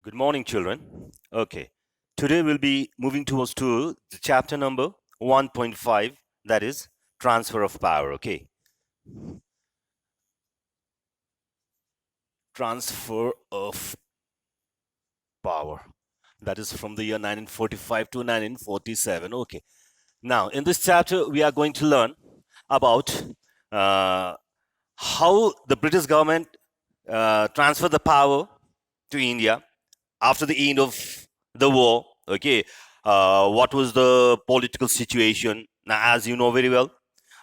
Good morning, children. Okay, today we'll be moving towards to the chapter number 1.5, that is transfer of power. Okay, transfer of power. That is from the year 1945 to 1947. Okay, now in this chapter we are going to learn about uh, how the British government transferred the power to India after the end of the war. Okay, what was the political situation? Now, as you know very well,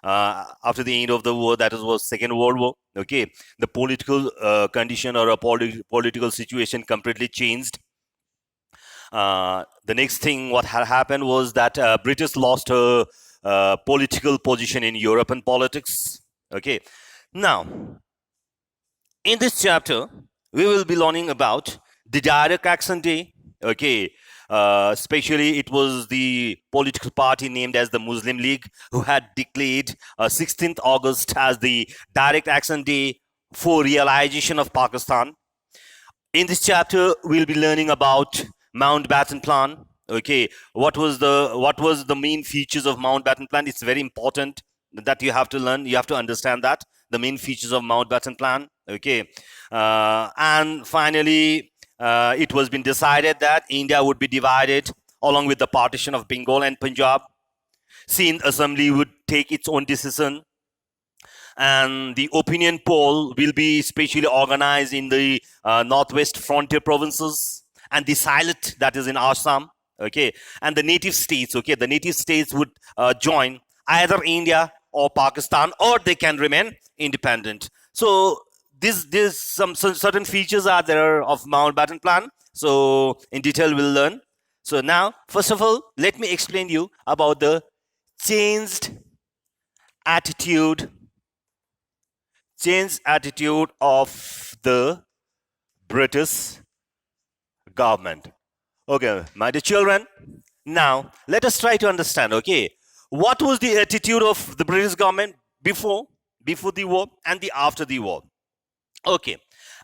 after the end of the war, that was Second World War. Okay, the political condition or a political situation completely changed. The next thing what had happened was that British lost her political position in European politics. Okay, now in this chapter, we will be learning about the direct action day. Okay, especially it was the political party named as the Muslim League who had declared 16th August as the direct action day for realization of Pakistan. In this chapter, we'll be learning about Mountbatten Plan. Okay, what was the main features of Mountbatten Plan? It's very important that you have to learn. You have to understand that the main features of Mountbatten Plan. Okay, and finally, it was been decided that India would be divided along with the partition of Bengal and Punjab. Sindh Assembly would take its own decision, and the opinion poll will be specially organized in the northwest frontier provinces and the Sylhet, that is in Assam. Okay, and the native states. Okay, the native states would join either India or Pakistan, or they can remain independent. So this some certain features are there of Mountbatten Plan. So in detail we'll learn. So now, first of all, let me explain you about the changed attitude changed attitude of the British government. Okay, my dear children, now let us try to understand. Okay, what was the attitude of the British government before the war and the after the war? Okay,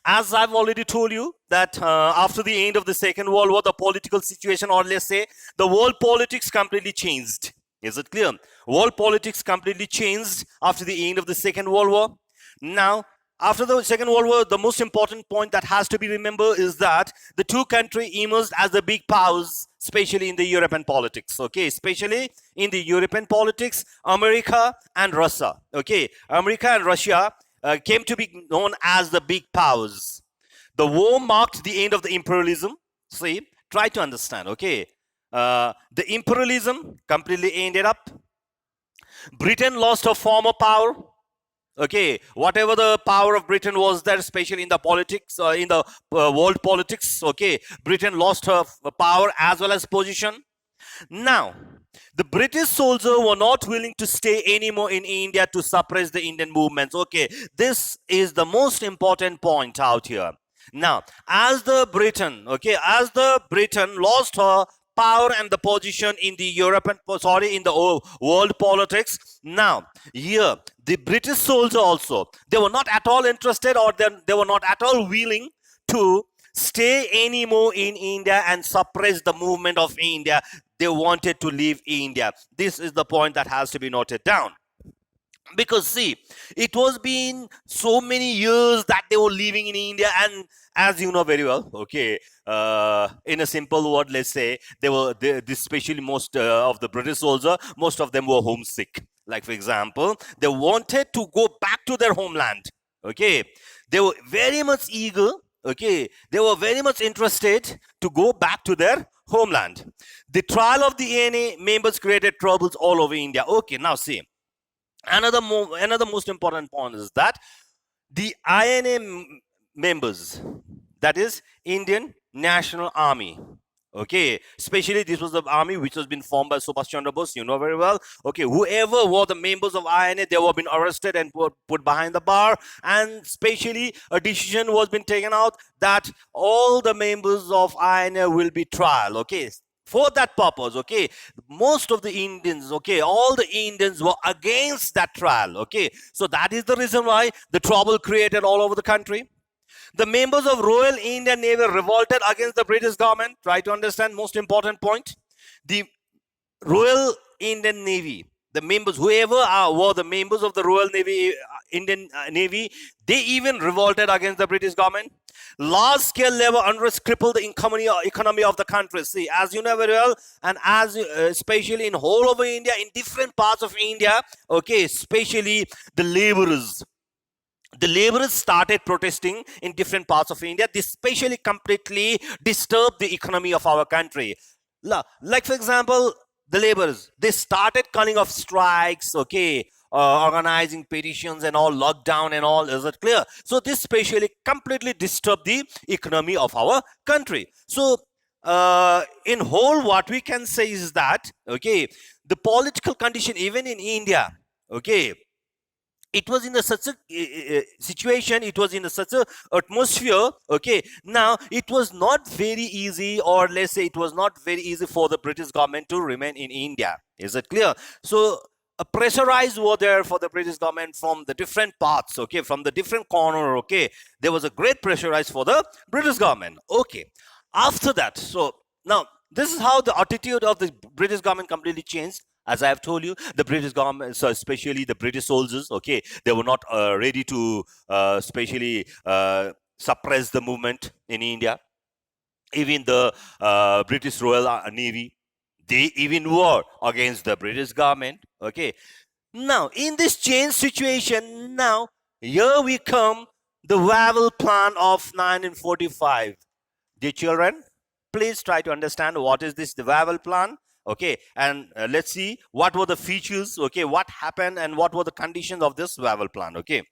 as I've already told you that after the end of the Second World War, the political situation, or let's say the world politics, completely changed. Is it clear? World politics completely changed after the end of the Second World War. Now, after the Second World War, the most important point that has to be remembered is that the two countries emerged as the big powers, especially in the European politics. Okay, especially in the European politics, America and Russia. Okay, America and Russia came to be known as the big powers. The war marked the end of the imperialism. See, try to understand. Okay, the imperialism completely ended up. Britain lost her former power. Okay, whatever the power of Britain was there, especially in the politics, in the world politics. Okay, Britain lost her power as well as position. Now, the British soldiers were not willing to stay anymore in India to suppress the Indian movements. Okay, this is the most important point out here. Now, as the Britain lost her power and the position in the in the world politics. Now, here the British soldiers also, they were not at all interested, or they were not at all willing to stay anymore in India and suppress the movement of India. They wanted to leave India. This is the point that has to be noted down. Because see, it was been so many years that they were living in India, and as you know very well, okay, in a simple word, let's say especially most of the British soldiers, most of them were homesick. Like for example, they wanted to go back to their homeland. Okay, they were very much eager. Okay, they were very much interested to go back to their homeland. The trial of the ANA members created troubles all over India. Okay, now see, another most important point is that the INA members, that is Indian National Army. Okay, especially this was the army which has been formed by Subhash Chandra Bose, you know very well. Okay, whoever were the members of INA, they were been arrested and put behind the bar, and especially a decision was been taken out that all the members of INA will be trial. Okay, for that purpose. Okay, most of the Indians, okay, all the Indians were against that trial. Okay, so that is the reason why the trouble created all over the country. The members of Royal Indian Navy revolted against the British government. Try to understand, most important point. The Royal Indian Navy, the members, whoever were the members of the Royal Navy, Indian Navy, they even revolted against the British government. Large-scale labor unrest crippled the economy of the country. See, as you know very well, and as especially in whole over India, in different parts of India, okay, especially the laborers. The laborers started protesting in different parts of India. This especially completely disturbed the economy of our country. Like, for example, the laborers, they started calling off strikes, okay, organizing petitions and all, lockdown and all. Is it clear? So this especially completely disturbed the economy of our country. So in whole, what we can say is that, okay, the political condition even in India, okay, it was in such a situation, it was in such a atmosphere, okay. Now it was not very easy, or let's say it was not very easy for the British government to remain in India. Is it clear? So a pressurized were there for the British government from the different parts, okay, from the different corner, okay. There was a great pressurized for the British government, okay. After that, so now this is how the attitude of the British government completely changed. As I have told you, the British government, so especially the British soldiers, okay, they were not ready to especially suppress the movement in India. Even the British Royal Navy, they even war against the British government, okay. Now, in this change situation, now, here we come, the Wavell Plan of 1945. Dear children, please try to understand what is this, the Wavell Plan. Okay, and let's see what were the features, okay, what happened and what were the conditions of this Wavell Plan, okay.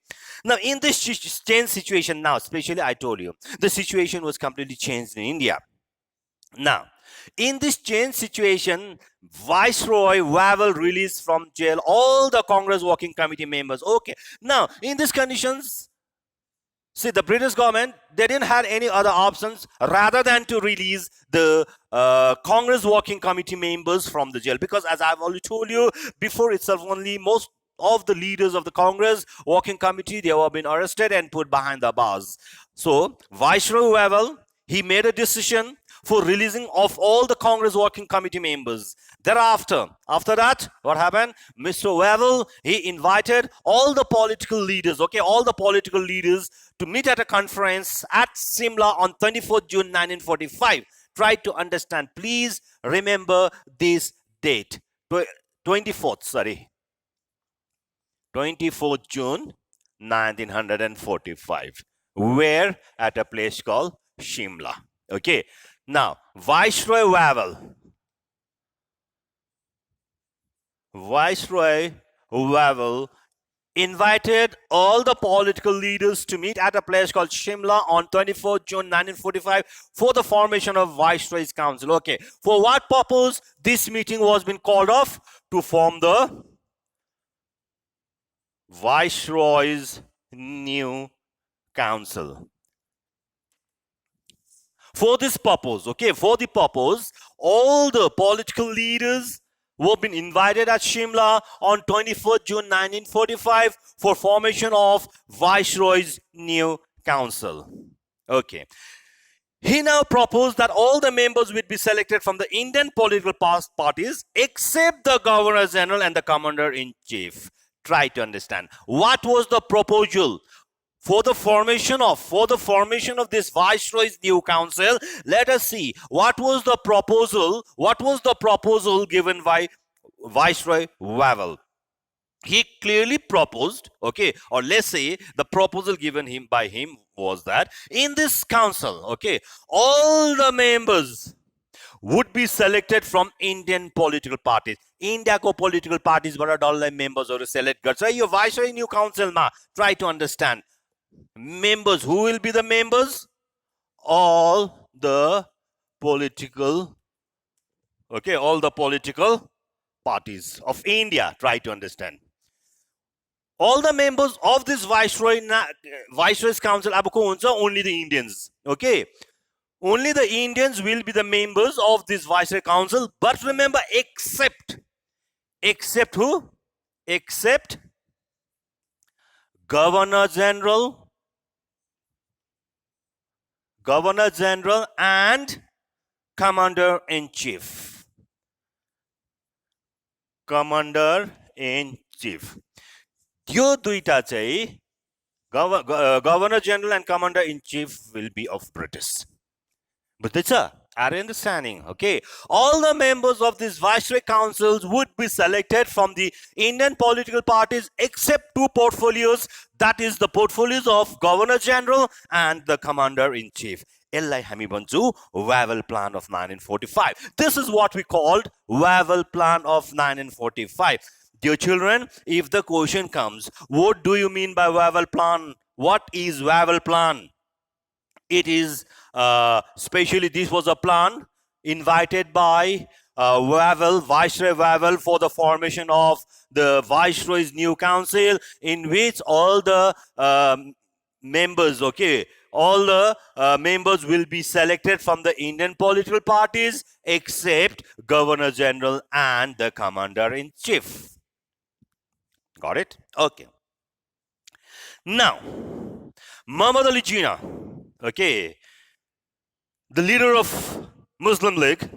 Now, in this change situation now, especially I told you, the situation was completely changed in India. Now, in this change situation, Viceroy Wavell released from jail all the Congress Working Committee members, okay. Now, in these conditions, see, the British government, they didn't have any other options rather than to release the Congress Working Committee members from the jail. Because as I've already told you before itself, only most of the leaders of the Congress Working Committee, they were being arrested and put behind the bars. So Viceroy Wavell, he made a decision for releasing of all the Congress Working Committee members. Thereafter, after that, what happened? Mr. Wavell, he invited all the political leaders, okay, all the political leaders to meet at a conference at Simla on 24th June 1945. Try to understand. Please remember this date. 24th June 1945. Where? At a place called Shimla. Okay. Now, Viceroy Wavell invited all the political leaders to meet at a place called Shimla on 24th June 1945 for the formation of Viceroy's Council. Okay, for what purpose this meeting was being called off? To form the Viceroy's new council. For this purpose, okay, for the purpose, all the political leaders were been invited at Shimla on 24th June 1945 for formation of Viceroy's new council. Okay. He now proposed that all the members would be selected from the Indian political parties except the Governor General and the Commander-in-Chief. Try to understand. What was the proposal? For the formation of this Viceroy's new council, let us see what was the proposal given by Viceroy Wavell. He clearly proposed, okay, or let's say the proposal given by him was that in this council, okay, all the members would be selected from Indian political parties. India ko political parties bara dollar members or select garcha yo Viceroy new council ma. Try to understand. Members, who will be the members? All the political, okay, all the political parties of India. Try to understand. All the members of this Viceroy's council, only the Indians, okay. Only the Indians will be the members of this Viceroy council. But remember, except who? Except Governor General Governor General and Commander in Chief. Commander in Chief. यो दुईटा चाहिँ Governor General and Commander in Chief will be of British. बुझ्दैछ? Are you understanding? Okay. All the members of these Viceroy councils would be selected from the Indian political parties except two portfolios. That is the portfolios of Governor General and the Commander in Chief. यसलाई हामी भन्छौँ Wavell Plan of 1945. This is what we called Wavell Plan of 1945. Dear children, if the question comes, what do you mean by Wavell Plan? What is Wavell Plan? It is especially this was a plan invited by Wavell, Viceroy Wavell, for the formation of the Viceroy's new council, in which all the members, okay, all the members will be selected from the Indian political parties except Governor General and the Commander in Chief. Got it? Okay. Now, Muhammad Ali Jinnah, okay, the leader of Muslim League,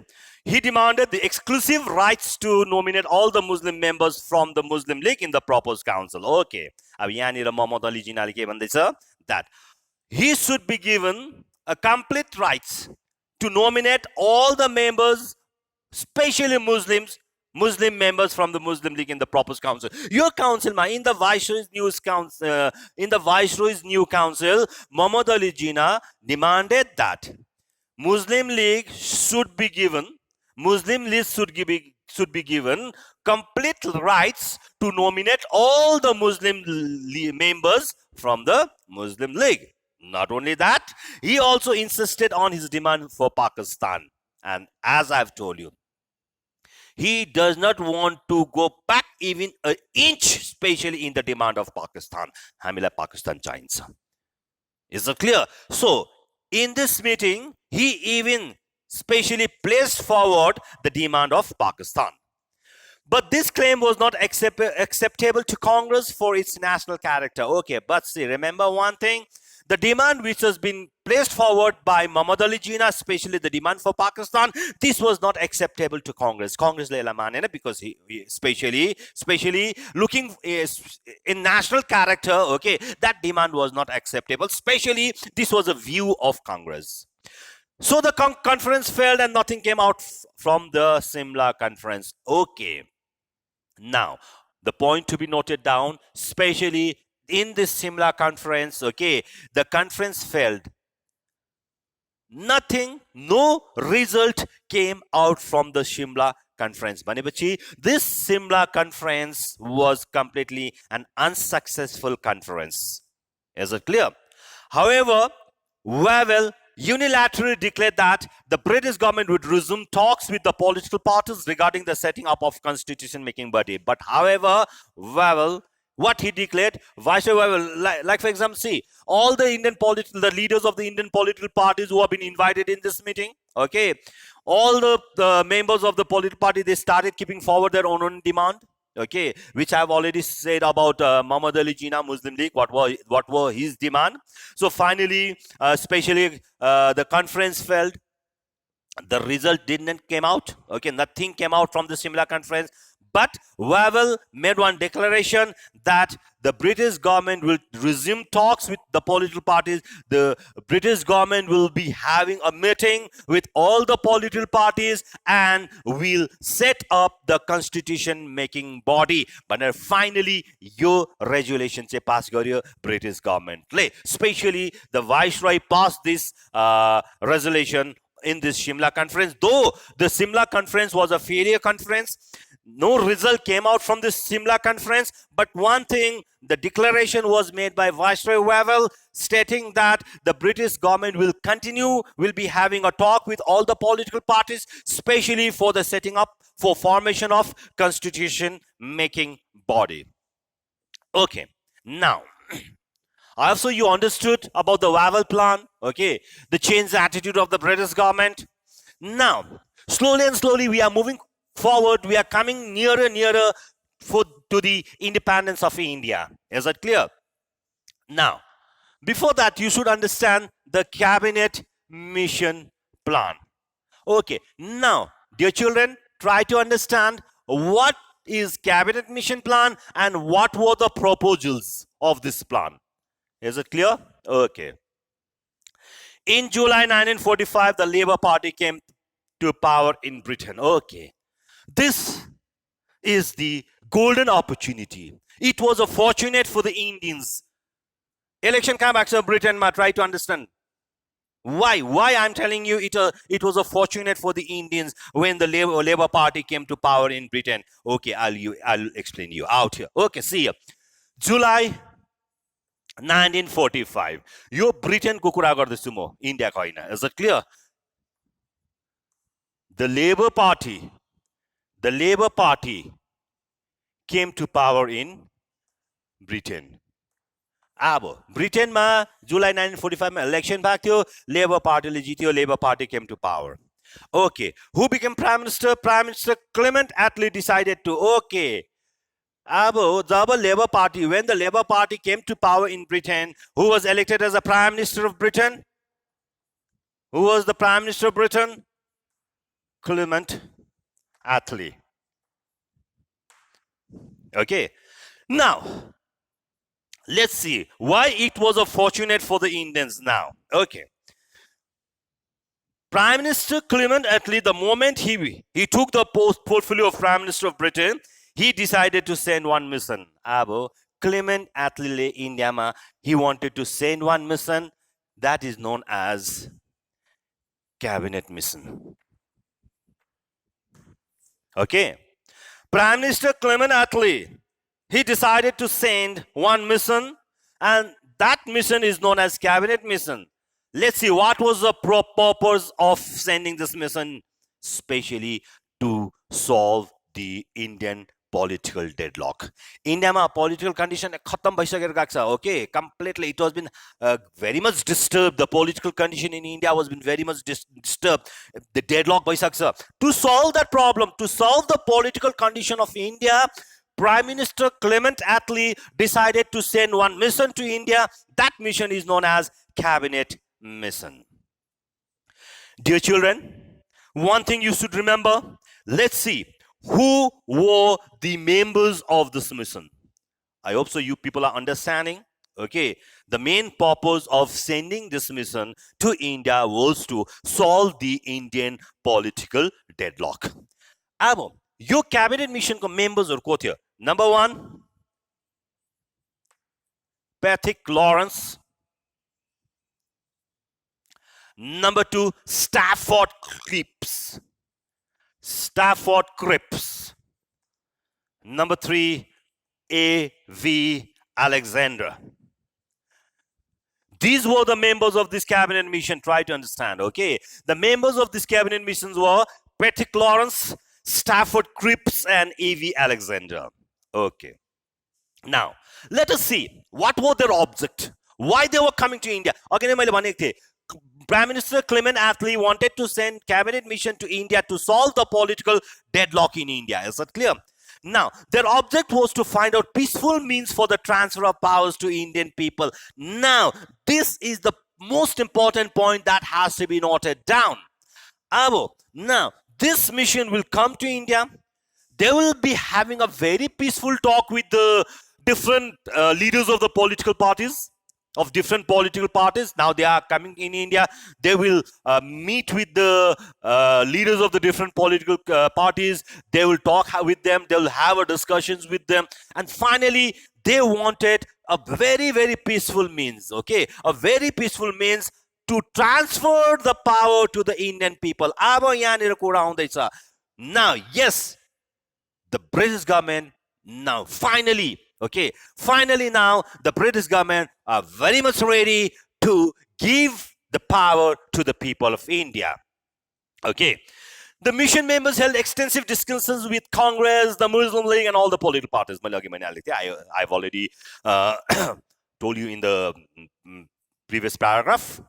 he demanded the exclusive rights to nominate all the Muslim members from the Muslim League in the proposed council. Okay. अब यहाँनिर Muhammad Ali Jinnahले के भन्दैछ that he should be given a complete rights to nominate all the members, especially Muslim members from the Muslim League in the proposed council. Your council, in the Viceroy's new council, Muhammad Ali Jinnah demanded that Muslim League should be given complete rights to nominate all the Muslim members from the Muslim League. Not only that, he also insisted on his demand for Pakistan. And as I've told you, he does not want to go back even an inch, especially in the demand of Pakistan. हामीलाई Pakistan चाहिन्छ. Is it clear? So, in this meeting, he even specially placed forward the demand of Pakistan. But this claim was not acceptable to Congress for its national character. Okay, but see, remember one thing. The demand which has been placed forward by Muhammad Ali Jinnah, especially the demand for Pakistan, this was not acceptable to Congress. Congress le manena because he especially looking in national character, okay, that demand was not acceptable. Especially this was a view of Congress. So the conference failed and nothing came out from the Simla conference. Okay. Now, the point to be noted down, especially in this Simla conference, okay, the conference failed. Nothing, no result came out from the Shimla conference. भनेपछि this Simla conference was completely an unsuccessful conference. Is it clear? However, Wavell unilaterally declared that the British government would resume talks with the political parties regarding the setting up of constitution-making body. But however, Wavell, what he declared, Viceroy Wavell, like for example, see, all the the leaders of the Indian political parties who have been invited in this meeting, okay, all the members of the political party, they started keeping forward their own demand, okay, which I have already said about Muhammad Ali Jinnah, Muslim League, what were his demand. So finally, especially the conference failed. The result didn't came out, okay, nothing came out from the Simla conference. But Wavell made one declaration that the British government will resume talks with the political parties. The British government will be having a meeting with all the political parties and will set up the constitution-making body. But finally, your resolution se pass garyo British government. Especially the Viceroy passed this resolution in this Shimla conference. Though the Shimla conference was a failure conference, no result came out from this Simla conference, but one thing, the declaration was made by Viceroy Wavell stating that the British government will be having a talk with all the political parties, especially for the setting up, for formation of constitution making body. Okay, now, also you understood about the Wavell plan, okay, the changed attitude of the British government. Now, slowly and slowly we are moving forward, we are coming nearer to the independence of India. Is that clear? Now, before that, you should understand the cabinet mission plan. Okay, now, dear children, try to understand what is cabinet mission plan and what were the proposals of this plan. Is it clear? Okay. In July 1945, the Labour Party came to power in Britain. Okay. This is the golden opportunity. It was a fortunate for the Indians. Election came back to Britain, ma try to understand. Why I'm telling you it was a fortunate for the Indians when the Labour Party came to power in Britain. Okay, I'll explain you out here. Okay, see here. July 1945. यो ब्रिटेनको कुरा गर्दैछु म, इन्डियाको होइन. Is it clear? The Labour Party came to power in Britain. अब ब्रिटेनमा जुलाई 1945 मा election भएको थियो, labour पार्टीले जित्यो, labour party came to power. Okay, who became prime minister? Prime Minister Clement Attlee decided to, okay, अब जब labour party, when the Labour Party came to power in Britain, who was elected as a Prime Minister of Britain? Who was the Prime Minister of Britain? Clement Attlee. Okay, now let's see why it was a fortunate for the Indians now. Okay, Prime Minister Clement Attlee, the moment he took the portfolio of Prime Minister of Britain, he decided to send one mission. Abo Clement Attlee India ma, he wanted to send one mission that is known as cabinet mission. Okay, Prime Minister Clement Attlee, he decided to send one mission, and that mission is known as cabinet mission. Let's see what was the purpose of sending this mission, especially to solve the Indian political deadlock. India ma political condition khatam bhaisakera gako cha. Okay, completely it was been very much disturbed. The political condition in India was been very much disturbed. The deadlock bhaisako cha. To solve that problem, to solve the political condition of India, Prime Minister Clement Attlee decided to send one mission to India. That mission is known as cabinet mission. Dear children, one thing you should remember. Let's see who were the members of this mission. I hope so you people are understanding. Okay, the main purpose of sending this mission to India was to solve the Indian political deadlock. अब यो cabinet mission को members को थियो. Number 1, Patrick Lawrence. Number 2, Stafford Cripps. Number 3, A.V. Alexander. These were the members of this cabinet mission. Try to understand, okay? The members of this cabinet missions were Patrick Lawrence, Stafford Cripps, and A.V. Alexander. Okay. Now, let us see what was their object. Why they were coming to India. Okay, Prime Minister Clement Attlee wanted to send cabinet mission to India to solve the political deadlock in India. Is that clear? Now, their object was to find out peaceful means for the transfer of powers to Indian people. Now, this is the most important point that has to be noted down. Now, this mission will come to India. They will be having a very peaceful talk with the different leaders of the political parties. Now they are coming in India. They will meet with the leaders of the different political parties. They will talk with them. They will have a discussions with them. And finally, they wanted a very, very peaceful means. Okay, a very peaceful means to transfer the power to the Indian people. Now, yes, the British government now finally. Okay, finally now the British government are very much ready to give the power to the people of India. Okay, the mission members held extensive discussions with Congress, the Muslim League, and all the political parties. I've already told you in the previous paragraph.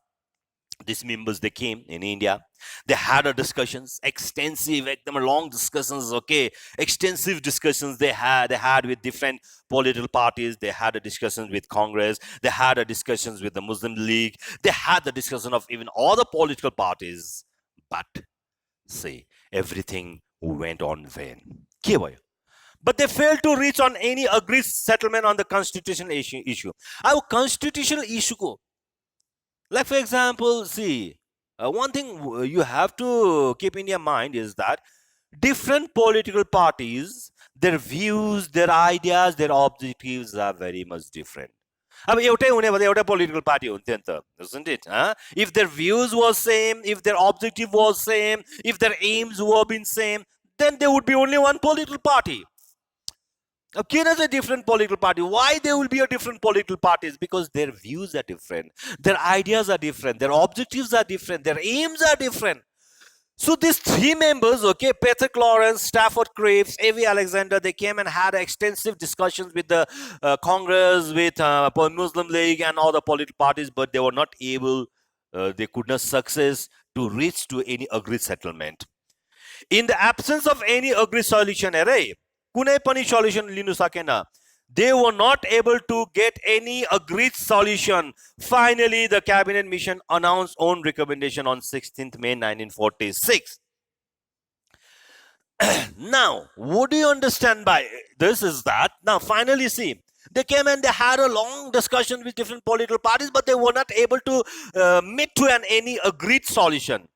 these members, they came in India. They had a discussions, extensive, long discussions. Okay, extensive discussions they had with different political parties. They had a discussions with Congress. They had a discussions with the Muslim League. They had the discussion of even all the political parties. But see, everything went on vain. के भयो? But they failed to reach on any agreed settlement on the constitutional issue. Our constitutional issue ko, like for example, see, one thing you have to keep in your mind is that different political parties, their views, their ideas, their objectives are very much different. अब एउटै हुने भए एउटै political party हुन्थ्यो नि त, isn't it? If their views was same, if their objective was same, if their aims were been same, then there would be only one political party. Again, as a different political party. Why there will be a different political parties? Because their views are different, their ideas are different, their objectives are different, their aims are different. So these three members, okay, Patrick Lawrence, Stafford Cripps, A.V. Alexander, they came and had extensive discussions with the Congress, with Muslim League and all the political parties, but they were not able, they could not success to reach to any agreed settlement. In the absence of any agreed solution, कुनै पनि solution लिनु सकेन. They were not able to get any agreed solution. Finally, the cabinet mission announced own recommendation on 16th May 1946. Now, what do you understand by this is that, now finally see, they came and they had a long discussion with different political parties, but they were not able to meet to any agreed solution.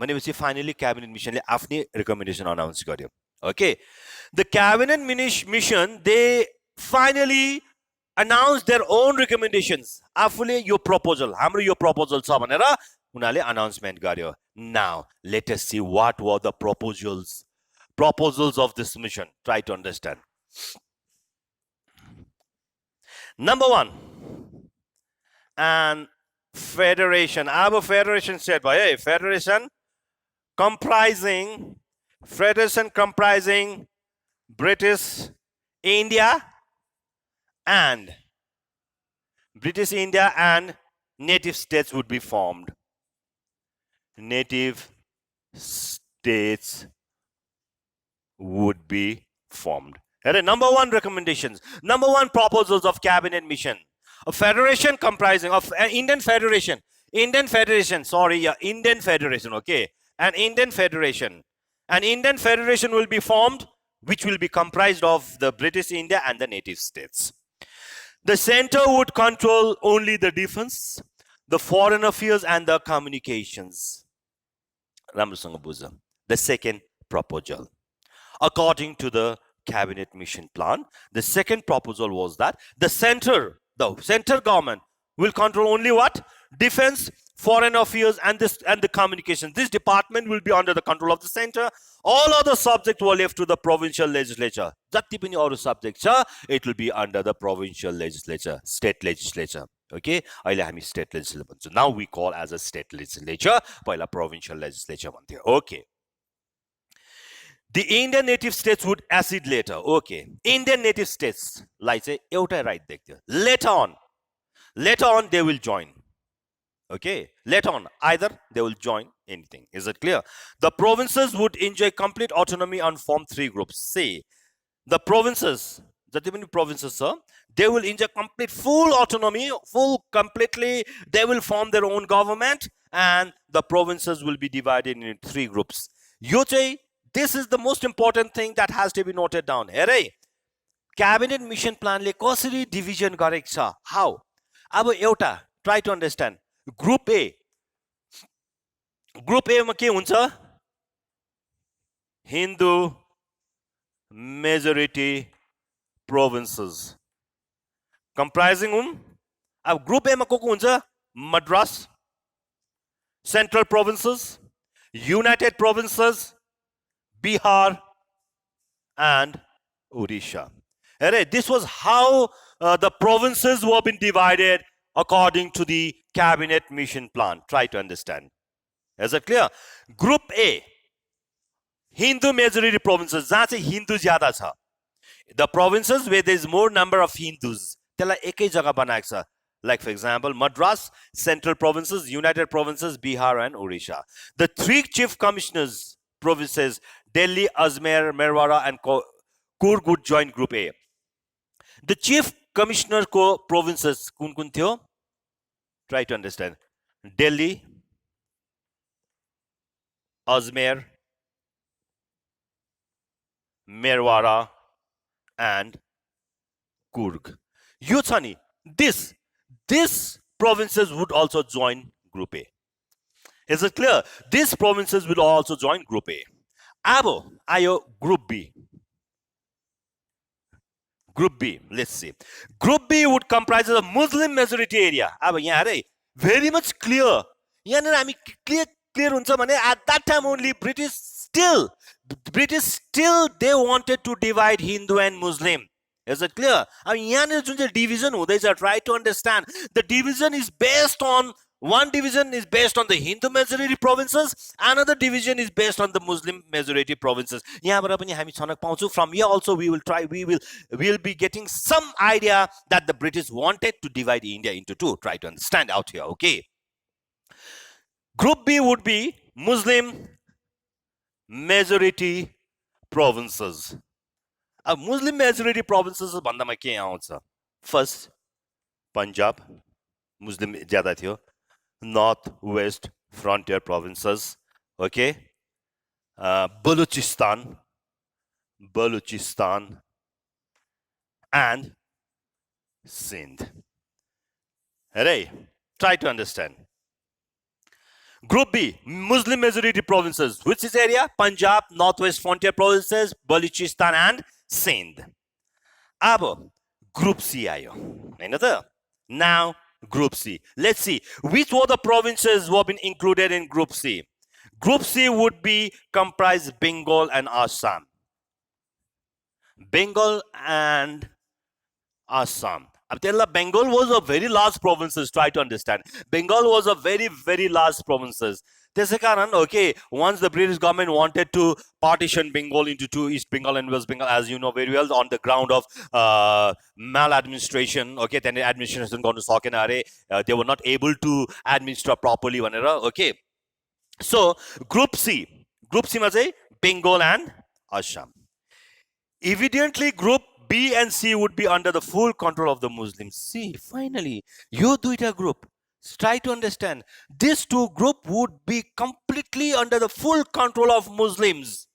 भनेपछि finally cabinet mission ले आफ्नै recommendation announce गर्यो. Okay, the cabinet mission, they finally announced their own recommendations. आफूले यो proposal, हाम्रो यो proposal छ भनेर उनीहरूले announcement गर्यो. Now, let us see what were the proposals of this mission. Try to understand. Number one, and federation. अब federation state भयो, federation comprising British India and native states would be formed. Native states would be formed. Number one recommendations, number one proposals of cabinet mission. A federation comprising of Indian Federation, okay, an Indian Federation. An Indian Federation will be formed, which will be comprised of the British India and the native states. The center would control only the defense, the foreign affairs and the communications. The second proposal. According to the cabinet mission plan, the second proposal was that the center government will control only what? Defense, foreign affairs and the communications. This department will be under the control of the center. All other subjects were left to the provincial legislature. Jati pani aru subject cha, it will be under the provincial legislature, state legislature. Okay, अहिले हामी state legislature भन्छौँ. Now we call as a state legislature, पहिला provincial legislature भन्थ्यो. Okay. The Indian native states would accede later. Okay. Indian native states लाई चाहिँ एउटै right देख्थ्यो. Later on they will join. Okay, later on, either they will join anything. Is it clear? The provinces would enjoy complete autonomy and form three groups. See, the provinces, they will enjoy full autonomy, they will form their own government and the provinces will be divided into three groups. This is the most important thing that has to be noted down. Cabinet mission plan le कसरी division गरेको छ? How? अब एउटा, try to understand. Group A मा के हुन्छ? Hindu majority provinces comprising अब group A मा को हुन्छ? Madras, Central Provinces, United Provinces, Bihar and Odisha. This was how the provinces were being divided according to the cabinet mission plan. Try to understand. Is it clear? Group A, Hindu majority provinces. जहाँ चाहिँ हिन्दू ज्यादा छ. The provinces where there is more number of Hindus, त्यसलाई एकै जग्गा बनाएको छ. Like, for example, Madras, Central Provinces, United Provinces, Bihar, and Odisha. The three chief commissioners provinces, Delhi, Ajmer, Merwara, and Coorg would join Group A. The chief commissioner को provinces कुन कुन थियो? Try to understand. Delhi, Ajmer, Merwara, and Coorg. यो छ नि, this provinces would also join Group A. Is it clear? These provinces will also join Group A. अब आयो Group B. Group B, let's see. Group B would comprise of the Muslim majority area. अब यहाँ है very much clear. यहाँ हामी clear हुन्छ भने at that time only British still they wanted to divide Hindu and Muslim. Is it clear? अब यहाँ जुन चाहिँ division हुँदैछ, try to understand. The division is based on one division is based on the Hindu majority provinces, another division is based on the Muslim majority provinces. यहाँबाट पनि हामी छनक पाउँछौँ. From here also we will be getting some idea that the British wanted to divide India into two. Try to understand out here, okay? Group B would be Muslim majority provinces. अब Muslim majority provinces भन्दामा के आउँछ? First, Punjab, Muslim ज्यादा थियो. Northwest frontier provinces, okay? Balochistan, and Sindh. Hooray! Try to understand. Group B, Muslim majority provinces. Which is area? Punjab, Northwest frontier provinces, Balochistan, and Sindh. अब Group C आयो, हैन त? Now Group C. Let's see which were the provinces who have been included in Group C. Group C would be comprise Bengal and Assam. Bengal and Assam. Bengal was a very large provinces. Try to understand. Bengal was a very large provinces. Okay, once the British government wanted to partition Bengal into two, East Bengal and West Bengal, as you know very well, on the ground of maladministration. Okay, then the administration gone to they were not able to administer properly. Okay, so Group C was a Bengal and Assam. Evidently, Group B and C would be under the full control of the Muslims. See, finally, you do it a group. Try to understand. These two groups would be completely under the full control of Muslims.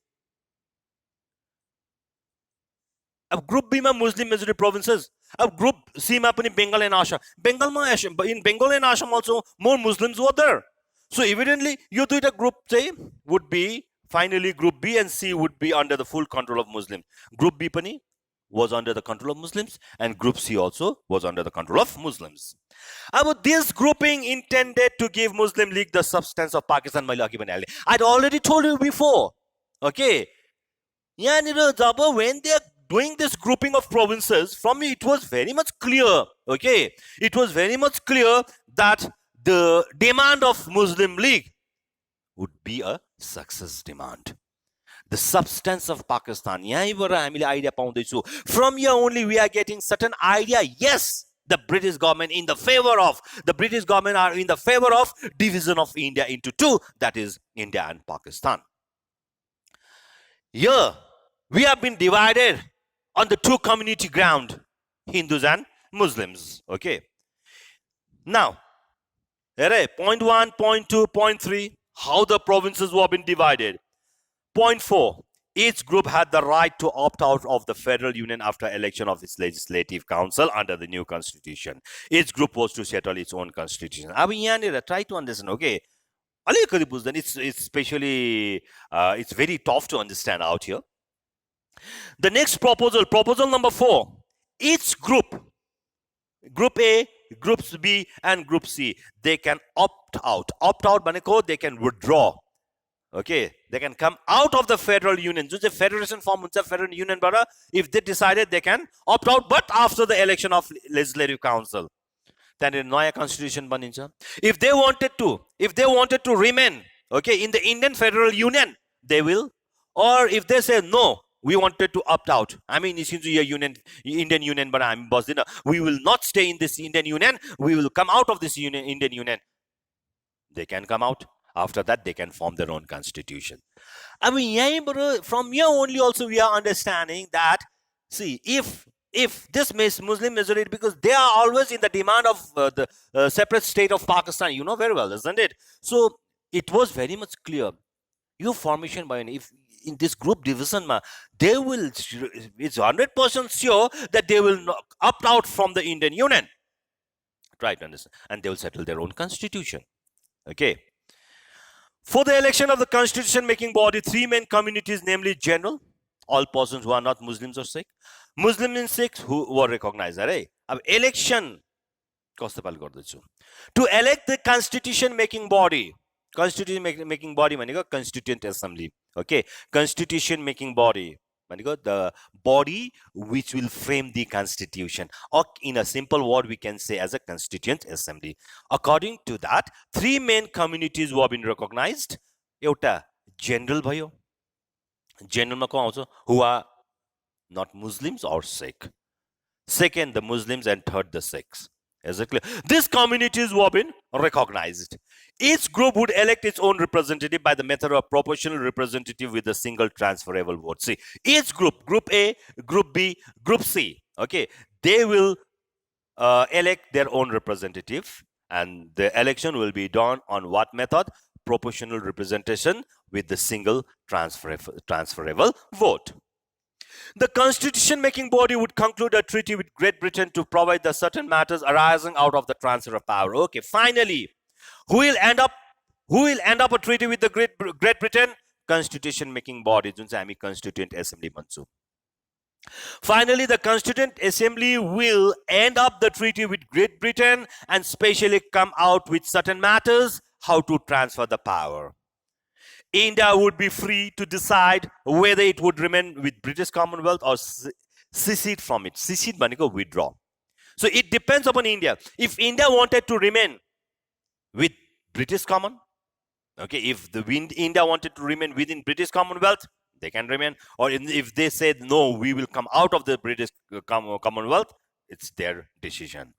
Ab Group B ma Muslim majority provinces. Ab Group C ma pani Bengal and Assam. In Bengal and Assam also more Muslims were there. So evidently, you do it a group say would be finally Group B and C would be under the full control of Muslims. Group B pani was under the control of Muslims, and Group C also was under the control of Muslims. About this grouping intended to give Muslim League the substance of Pakistan. I'd already told you before. Okay. When they are doing this grouping of provinces, from me it was very much clear. Okay. It was very much clear that the demand of Muslim League would be a success demand. The substance of Pakistan. From here only we are getting certain idea. Yes, the British government are in the favor of division of India into two, that is India and Pakistan. Here we have been divided on the two community ground, Hindus and Muslims. Okay. Now, point 1, point 2, point 3, how the provinces have been divided. Point 4, each group had the right to opt out of the federal union after election of its legislative council under the new constitution. Each group was to settle its own constitution. Try to understand, okay? It's especially, it's very tough to understand out here. The next proposal number 4, each group A, Groups B, and Group C, they can opt out. Opt out, they can withdraw. Okay, they can come out of the federal union. Just a federation form, federal union, if they decided, they can opt out, but after the election of legislative council. Then a new constitution banincha. If they wanted to remain, okay, in the Indian federal union, they will. Or if they say no, we wanted to opt out. I mean, since we are Indian Union, but I'm boss. We will not stay in this Indian Union. We will come out of this Indian Union. They can come out. After that, they can form their own constitution. I mean, from here only also we are understanding that, see, if this Muslim majority, because they are always in the demand of the separate state of Pakistan, you know very well, isn't it? So it was very much clear. Your formation by if in this group division, they will, it's 100% sure that they will not opt out from the Indian Union. Try to understand, and they will settle their own constitution. Okay. For the election of the constitution making body, three main communities, namely general, all persons who are not Muslims or Sikh, Muslim and Sikhs who were recognized. Election to elect the constitution making body. Constitution making body constituent assembly. Okay, constitution making body, the body which will frame the constitution, or in a simple word we can say as a constituent assembly. According to that, three main communities who have been recognized. Euta general bhayo, general ma ko aउँछ, who are not Muslims or Sikh. Second, the Muslims, and third, the Sikhs. Is it clear? These communities who have been recognized. Each group would elect its own representative by the method of proportional representative with a single transferable vote. See, each group, Group A, Group B, Group C, okay, they will elect their own representative, and the election will be done on what method? Proportional representation with the single transferable vote. The constitution making body would conclude a treaty with Great Britain to provide the certain matters arising out of the transfer of power. Okay, finally, who will end up a treaty with the Great Britain? Constitution making body, constituent assembly manchu. Finally, the constituent assembly will end up the treaty with Great Britain and specially come out with certain matters how to transfer the power. India would be free to decide whether it would remain with British Commonwealth or secede from it. Secede means withdraw. So it depends upon India. If India wanted to remain with British Common, okay, if India wanted to remain within British Commonwealth, they can remain. Or if they said, no, we will come out of the British Commonwealth, it's their decision.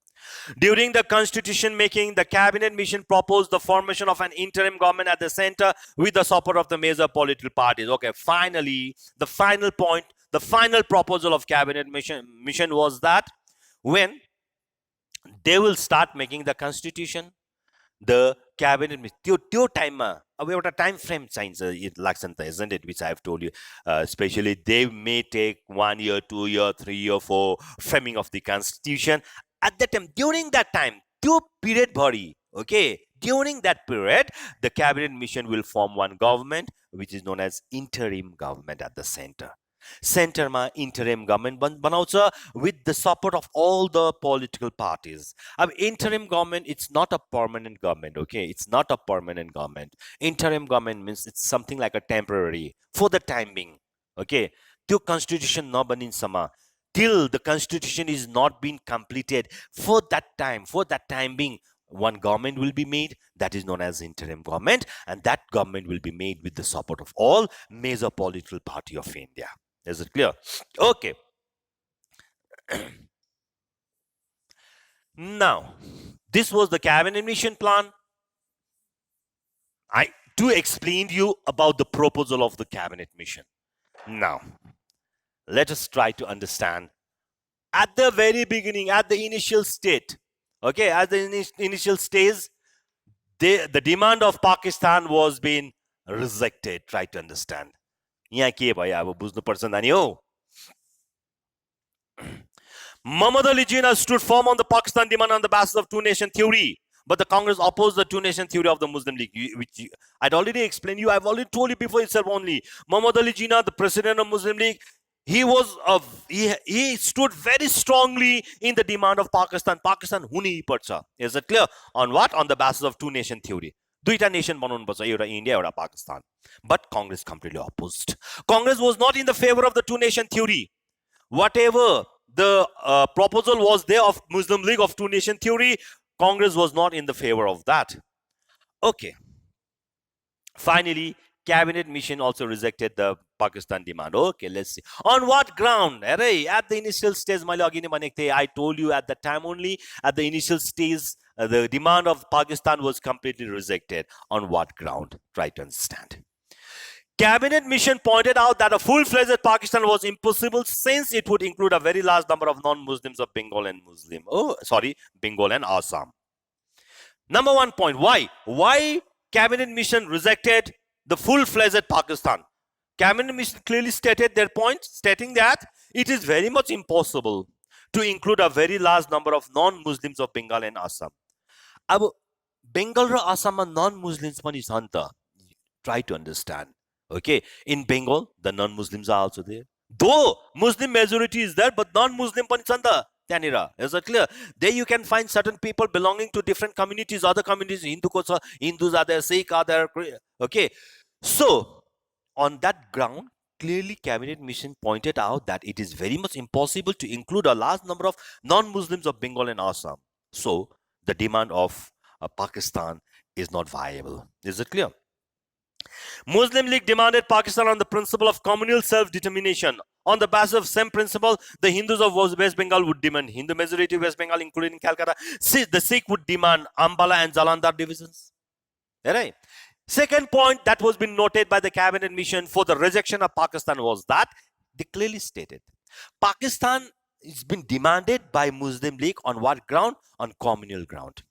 During the constitution making, the cabinet mission proposed the formation of an interim government at the center with the support of the major political parties. Okay, finally, the final point, the final proposal of cabinet mission was that when they will start making the constitution, the cabinet time a time frame signs isn't it, which I have told you, especially they may take 1 year, 2 year, 3 year for framing of the constitution. At that time, during that time, period body, okay, during that period, the cabinet mission will form one government which is known as interim government at the center. Center ma interim government banaucha with the support of all the political parties. Interim government, it's not a permanent government, okay, it's not a permanent government. Interim government means it's something like a temporary for the time being, okay. त्यो constitution nabanin sama till the constitution is not being completed, for that time being, one government will be made that is known as interim government, and that government will be made with the support of all major political party of India. Is it clear? Okay. Now, this was the cabinet mission plan. I do explain to you about the proposal of the cabinet mission. Now, let us try to understand at the very beginning, at the initial state, okay, at the initial stage, the demand of Pakistan was being rejected. Try to understand. यहाँ के भयो अब बुझ्नुपर्छ नानी हो. Muhammad Ali Jinnah stood firm on the Pakistan demand on the basis of two-nation theory, but the Congress opposed the two-nation theory of the Muslim League, which I'd already explained you. I've already told you before itself only. Muhammad Ali Jinnah, the president of Muslim League, he stood very strongly in the demand of Pakistan. Pakistan huni parcha. Is it clear? On what? On the basis of two-nation theory. Duita nation banaunu parcha, एउटा India, एउटा Pakistan. But Congress completely opposed. Congress was not in the favor of the two-nation theory. Whatever the proposal was there of Muslim League of two-nation theory, Congress was not in the favor of that. Okay. Finally, cabinet mission also rejected the Pakistan demand. Okay, let's see. On what ground? Array, at the initial stage, I told you at the time only, at the initial stage, the demand of Pakistan was completely rejected. On what ground? Try to understand. Cabinet mission pointed out that a full-fledged Pakistan was impossible since it would include a very large number of non-Muslims of Bengal and Bengal and Assam. Number 1 point, why? Why cabinet mission rejected the full-fledged Pakistan? Cabinet mission clearly stated their point, stating that it is very much impossible to include a very large number of non-Muslims of Bengal and Assam. Ab Bengal ra Assam ma non-Muslims pani chhan ta. Try to understand. Okay, in Bengal, the non-Muslims are also there. Though Muslim majority is there, but non-Muslim pani chhan ta. Is it clear? There you can find certain people belonging to different communities, other communities. Hindus are there, Sikh are there. Okay, so on that ground, clearly cabinet mission pointed out that it is very much impossible to include a large number of non-Muslims of Bengal and Assam. So the demand of Pakistan is not viable. Is it clear? Muslim League demanded Pakistan on the principle of communal self-determination. On the basis of same principle, the Hindus of West Bengal would demand Hindu majority West Bengal, including Calcutta. The Sikh would demand Ambala and Jalandhar divisions. Right? Second point that was been noted by the cabinet mission for the rejection of Pakistan was that they clearly stated Pakistan has been demanded by Muslim League on what ground? On communal ground.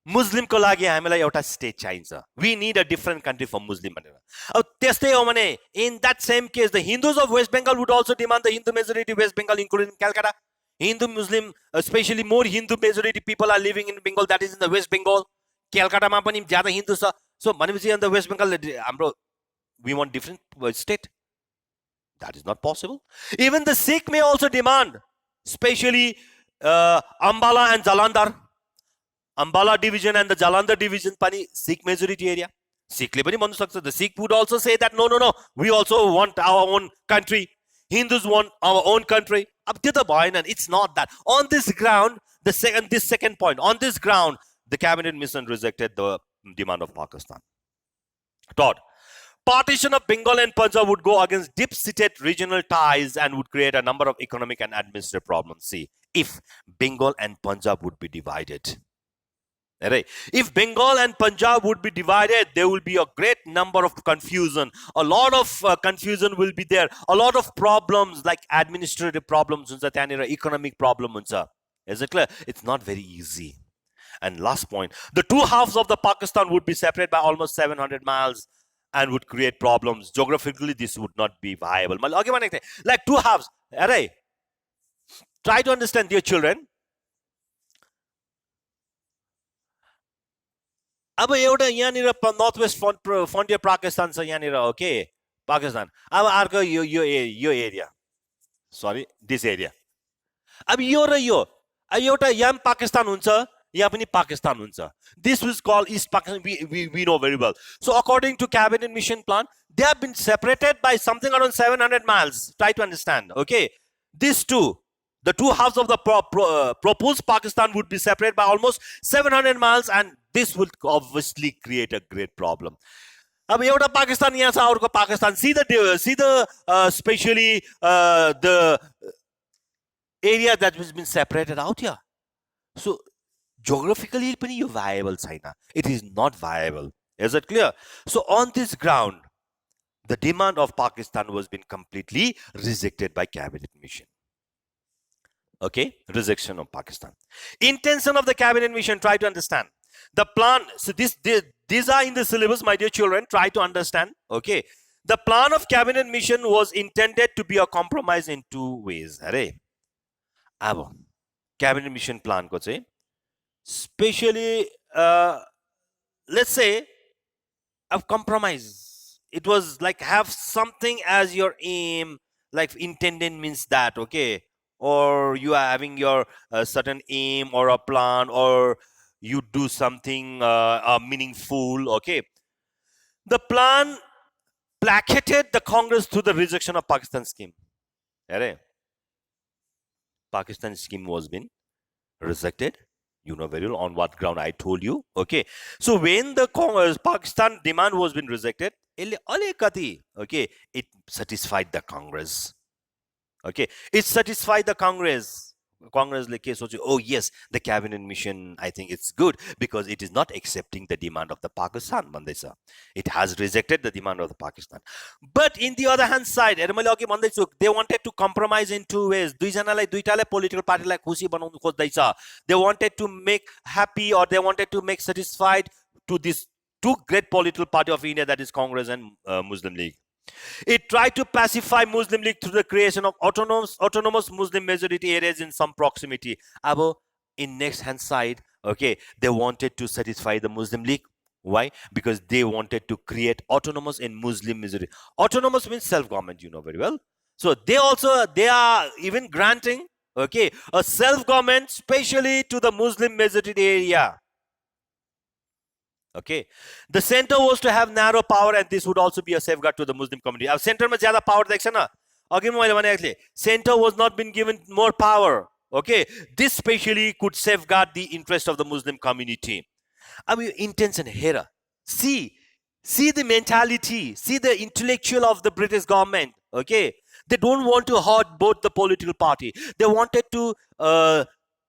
Muslim को लागि हामीलाई एउटा state चाहिन्छ. We need a different country for Muslim भनेर. अब त्यस्तै हो भने in that same case the Hindus of West Bengal would also demand the Hindu majority West Bengal, including Calcutta. Hindu Muslim, especially more Hindu majority people are living in Bengal, that is in the West Bengal. Calcutta मा पनि ज्यादा हिन्दू छ. So भनेपछि in the West Bengal हाम्रो we want different state. That is not possible. Even the Sikh may also demand, especially Ambala and Jalandhar. Ambala division and the Jalandhar division pani Sikh majority area. Sikh le pani bhannu sakcha. The Sikh would also say that no, we also want our own country. Hindus want our own country. It's not that. On this ground, this second point, on this ground, the cabinet mission rejected the demand of Pakistan. Third, partition of Bengal and Punjab would go against deep-seated regional ties and would create a number of economic and administrative problems. See, if Bengal and Punjab would be divided, right? If Bengal and Punjab would be divided, there will be a great number of confusion. A lot of confusion will be there. A lot of problems like administrative problems, economic problems. Is it clear? It's not very easy. And last point, the two halves of the Pakistan would be separated by almost 700 miles and would create problems. Geographically, this would not be viable. Like two halves. Right? Try to understand, dear children. अब एउटा यहाँनिर north waste frontier Pakistan छ यहाँनिर. Okay, Pakistan. अब अर्को यो area, सरी this area. अब यो र यो एउटा यहाँ पाकिस्तान हुन्छ, यहाँ पनि पाकिस्तान हुन्छ. This was called East Pakistan. We know very well. So according to cabinet mission plan, they have been separated by something around 700 miles. Try to understand. Okay, these two, the two halves of the proposed Pakistan would be separated by almost 700 miles, and this would obviously create a great problem. अब एउटा पाकिस्तान यहाँ छ, अर्को Pakistan. See the especially the area that has been separated out here. So geographically पनि यो viable छैन. It is not viable. Is it clear? So on this ground, the demand of Pakistan was been completely rejected by cabinet mission. Okay, rejection of Pakistan. Intention of the cabinet mission, try to understand. The plan, so these are in the syllabus, my dear children, try to understand. Okay, the plan of cabinet mission was intended to be a compromise in two ways. Abo, cabinet mission plan ko chahi, especially, let's say, a compromise. It was like have something as your aim, like intended means that, okay, or you are having your certain aim or a plan, or you do something meaningful. Okay, the plan placated the Congress to the rejection of Pakistan scheme. Pakistan scheme was been rejected You know very well on what ground I told you. Okay. So when the Pakistan demand was been rejected, okay, it satisfied the Congress. Okay, it satisfied the Congress. Congress like oh yes, the cabinet mission, I think it's good because it is not accepting the demand of the Pakistan. Mandesa, it has rejected the demand of the Pakistan. But in the other hand side, they wanted to compromise in two ways. Political party like they wanted to make happy, or they wanted to make satisfied to this two great political party of India, that is Congress and Muslim League. It tried to pacify Muslim League through the creation of autonomous Muslim majority areas in some proximity. Abo, in next hand side, okay, they wanted to satisfy the Muslim League. Why? Because they wanted to create autonomous and Muslim majority. Autonomous means self-government, you know very well. So they are even granting, okay, a self-government specially to the Muslim majority area. Okay, the center was to have narrow power, and this would also be a safeguard to the Muslim community. अब center में ज़्यादा power देख्छ न, अघि मैले भनेको center was not been given more power. Okay, this specially could safeguard the interest of the Muslim community. अब यो intention hair, see the mentality, see the intellectual of the British government. Okay, they don't want to hurt both the political party. They wanted to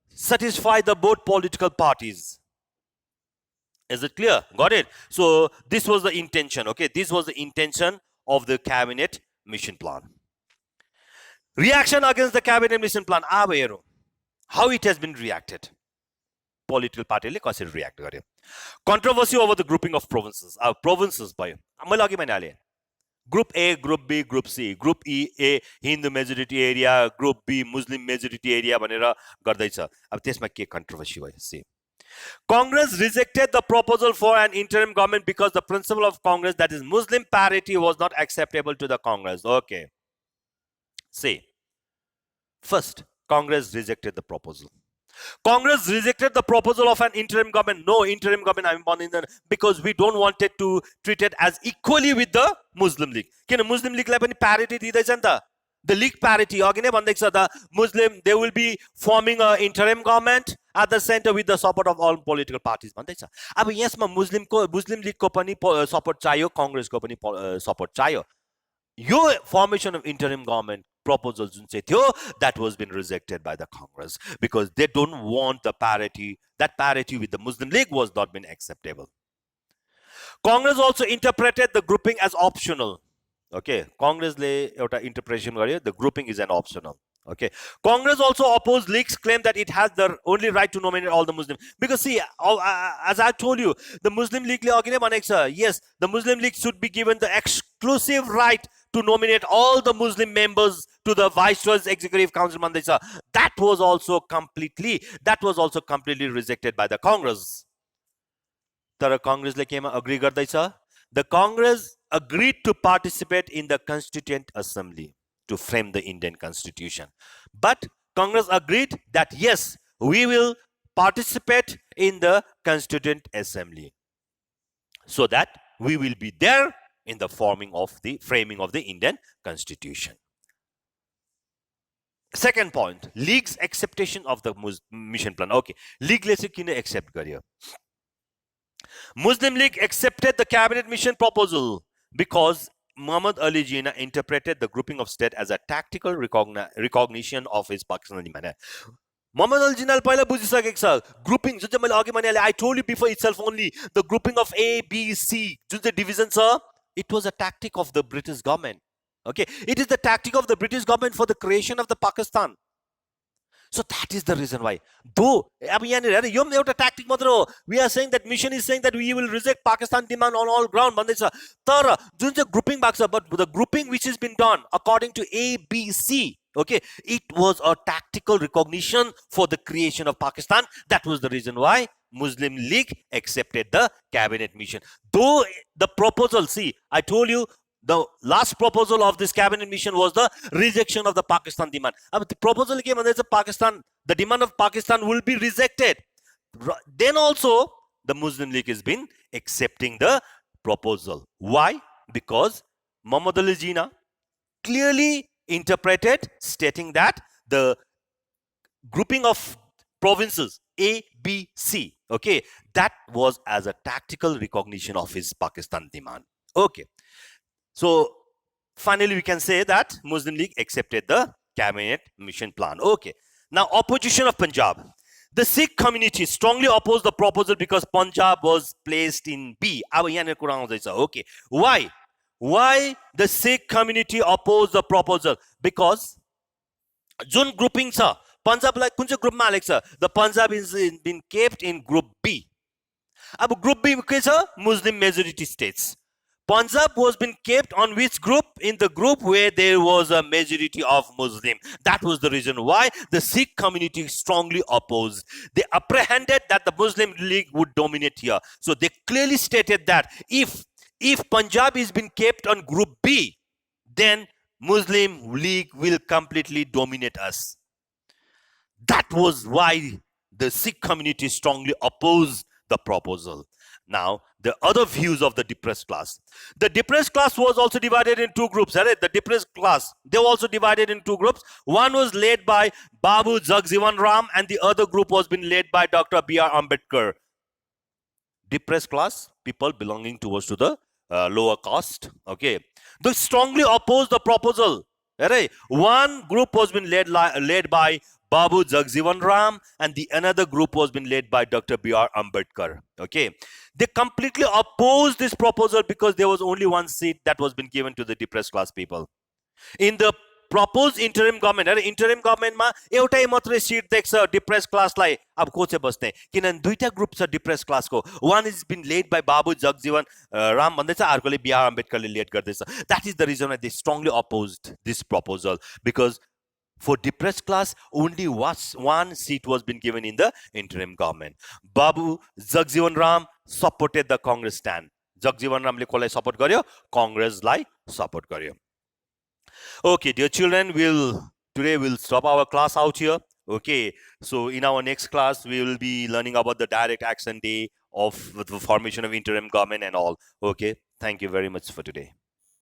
satisfy the both political parties. Is it clear? Got it? So this was the intention. Okay, this was the intention of the cabinet mission plan. Reaction against the cabinet mission plan. How it has been reacted. Political party le कसरी react गर्यो. Controversy over the grouping of provinces. Provinces भयो. मैले अघि भने हाले. Group A, Group B, Group C. Group A Hindu majority area, Group B Muslim majority area भनेर गर्दैछ. अब त्यसमा के controversy भयो? See. Congress rejected the proposal for an interim government because the principle of Congress, that is Muslim parity, was not acceptable to the Congress. Okay. See, first, Congress rejected the proposal. Congress rejected the proposal of an interim government. No interim government, because we don't want it to treat it as equally with the Muslim League. Can Muslim League like parity? The league parity, the Muslim, they will be forming an interim government at the center with the support of all political parties. अब यसमा Muslim League को पनि support चाहियो, Congress को पनि support चाहियो. Your formation of interim government proposal जुन चाहिँ थियो, that was been rejected by the Congress because they don't want the parity. That parity with the Muslim League was not been acceptable. Congress also interpreted the grouping as optional. Okay, Congress le euta interpretation garyo, the grouping is an optional. Okay, Congress also opposed League's claim that it has the only right to nominate all the Muslims, because see, as I told you, the Muslim League le agine bhaneko, yes, the Muslim League should be given the exclusive right to nominate all the Muslim members to the Viceroy's Executive Council. That was also completely rejected by the Congress. तर कांग्रेसले केमा agree गर्दैछ? The Congress agreed to participate in the Constituent Assembly to frame the Indian Constitution. But Congress agreed that yes, we will participate in the Constituent Assembly so that we will be there in the framing of the Indian Constitution. Second point, League's acceptation of the mission plan. Okay, League ले चाहिँ किन accept गर्यो? Muslim League accepted the cabinet mission proposal because Muhammad Ali Jinnah interpreted the grouping of state as a tactical recognition of his Pakistani demand. Muhammad Ali Jinnah पहिला बुझिसकेको छ, grouping जुन चाहिँ मैले अघि भने I told you before itself only, the grouping of A, B, C, जुन चाहिँ division छ, it was a tactic of the British government. Okay, it is the tactic of the British government for the creation of the Pakistan. So that is the reason why. Though, tactic, we are saying that mission is saying that we will reject Pakistan demand on all ground. But grouping, but the grouping which has been done according to A, B, C, okay, it was a tactical recognition for the creation of Pakistan. That was the reason why Muslim League accepted the cabinet mission. Though the proposal, see, I told you, the last proposal of this cabinet mission was the rejection of the Pakistan demand. The proposal came and Pakistan, the demand of Pakistan will be rejected. Then also, the Muslim League has been accepting the proposal. Why? Because Muhammad Ali Jinnah clearly interpreted, stating that the grouping of provinces A, B, C. Okay, that was as a tactical recognition of his Pakistan demand. Okay, so finally we can say that Muslim League accepted the cabinet mission plan. Okay, now opposition of Punjab. The Sikh community strongly opposed the proposal because Punjab was placed in B. Okay, why? Why the Sikh community opposed the proposal? Because Jun grouping sir, Punjab like kuncha group ma Alexa. The Punjab is been kept in group B. Ab group B ke sir, Muslim majority states. Punjab was been kept on which group? In the group where there was a majority of Muslim. That was the reason why the Sikh community strongly opposed. They apprehended that the Muslim League would dominate here. So they clearly stated that if Punjab is been kept on group B, then Muslim League will completely dominate us. That was why the Sikh community strongly opposed the proposal. Now, the other views of the depressed class. The depressed class was also divided in two groups. The depressed class, they were also divided in two groups. One was led by Babu Jagjivan Ram and the other group was been led by Dr. B.R. Ambedkar. Depressed class, people belonging towards to the lower caste. Okay, they strongly opposed the proposal. One group was been led by Babu Jagjivan Ram and the another group was been led by Dr. B.R. Ambedkar. Okay, they completely opposed this proposal because there was only one seat that was been given to the depressed class people. In the proposed interim government ma एउटै मात्रै seat देख्छ depress क्लासलाई अब को चाहिँ बस्ने किनभने दुईटा group छ डिप्रेस क्लासको one is been led by Babu Jagjivan Ram भन्दैछ अर्कोले B.R. Ambedkarले लेड गर्दैछ. That is the reason why they strongly opposed this proposal because for depressed class only one seat was been given in the interim government. Babu Jagjivan Ram supported the Congress stand. Jagjivan Ramले कसलाई support गर्यो? कांग्रेसलाई support गर्यो. Okay, dear children, today we'll stop our class out here. Okay, so in our next class we will be learning about the direct action day of the formation of interim government and all. Okay, thank you very much for today.